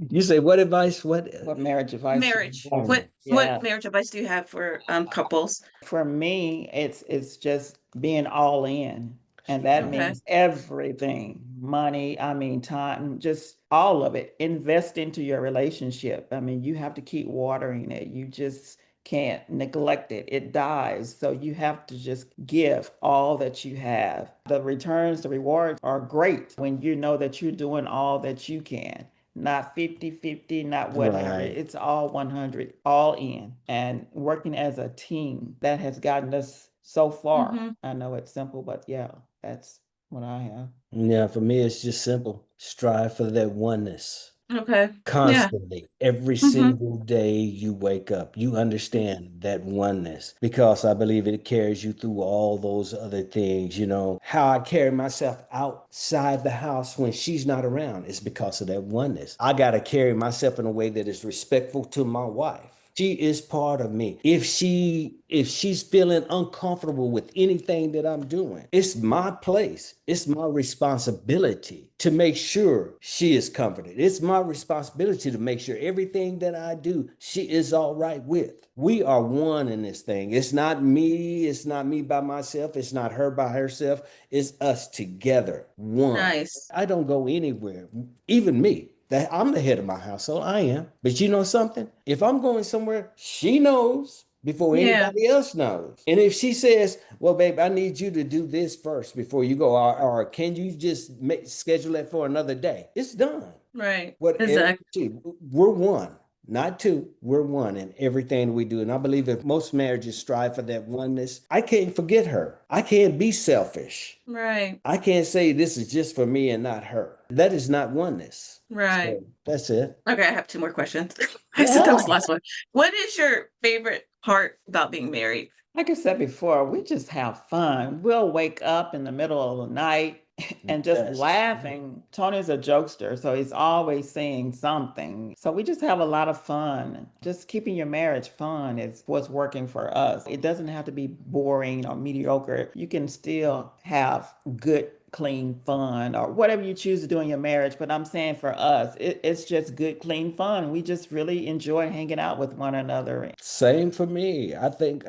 You say, what advice? What marriage advice? Marriage. Oh, Yeah, What marriage advice do you have for couples? for me, it's just being all in. And that Okay. means everything, money, I mean, time, just all of it. Invest into your relationship. I mean, you have to keep watering it. You just can't neglect it. It dies. So you have to just give all that you have. The returns, the rewards are great when you know that you're doing all that you can, not 50-50, not whatever. right. It's all 100, all in, and working as a team that has gotten us so far. Mhm. I know it's simple, but yeah, that's what I have. Yeah, for me, it's just simple. Strive for that oneness. Okay. Yeah. Constantly, every Mhm. single day you wake up, you understand that oneness because I believe it carries you through all those other things. You know, how I carry myself outside the house when she's not around is because of that oneness. I got to carry myself in a way that is respectful to my wife. She is part of me. If she's feeling uncomfortable with anything that I'm doing, it's my place. It's my responsibility to make sure she is comforted. It's my responsibility to make sure everything that I do, she is all right with. We are one in this thing. It's not me. It's not me by myself. It's not her by herself. It's us together. One. Nice. I don't go anywhere. Even me. That I'm the head of my household. I am. But you know something? If I'm going somewhere, she knows before Yeah. anybody else knows. And if she says, well, babe, I need you to do this first before you go, or can you just schedule it for another day? It's done. Right. Whatever. Exactly. We're one, not two. We're one in everything we do. And I believe if most marriages strive for that oneness, I can't forget her. I can't be selfish. Right. I can't say this is just for me and not her. That is not oneness. Right. So that's it. Okay, I have two more questions. I said that was the last one. What is your favorite part about being married? Like I said before, we just have fun. We'll wake up in the middle of the night and just Yes. laughing. Tony's a jokester, so he's always saying something. So we just have a lot of fun. Just keeping your marriage fun is what's working for us. It doesn't have to be boring or mediocre. You can still have good, clean fun or whatever you choose to do in your marriage. But I'm saying for us, it's just good, clean fun. We just really enjoy hanging out with one another. Same for me. I think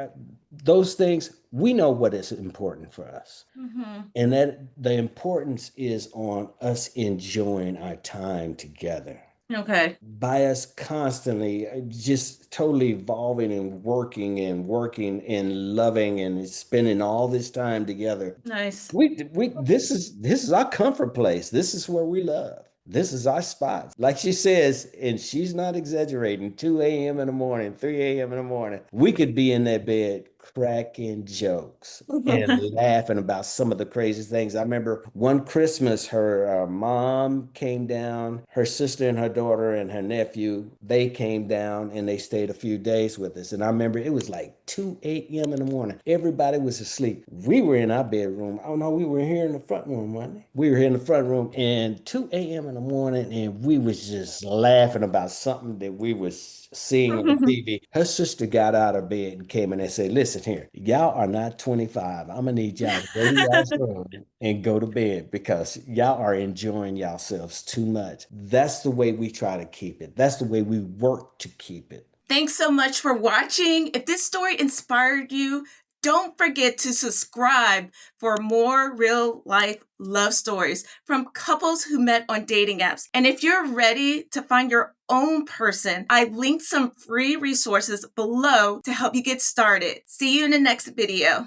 those things, we know what is important for us. Mhm. And that the importance is on us enjoying our time together. Okay. By us constantly just totally evolving and working and loving and spending all this time together. Nice. This is our comfort place. This is where we love. This is our spot. Like she says, and she's not exaggerating, 2 a.m. in the morning, 3 a.m. in the morning, we could be in that bed cracking jokes and laughing about some of the crazy things. I remember one Christmas, her mom came down, her sister and her daughter and her nephew, they came down and they stayed a few days with us. And I remember it was like 2 a.m. in the morning. Everybody was asleep. We were in our bedroom. Oh no, we were here in the front room, wasn't we? We were here in the front room and 2 a.m. in the morning, and we was just laughing about something that we was seeing on TV. Her sister got out of bed and came in and said, listen here, y'all are not 25. I'm gonna need y'all to go to y'all's room and go to bed because y'all are enjoying yourselves too much. That's the way we try to keep it. That's the way we work to keep it. Thanks so much for watching. If this story inspired you, don't forget to subscribe for more real life love stories from couples who met on dating apps. And if you're ready to find your own person, I've linked some free resources below to help you get started. See you in the next video.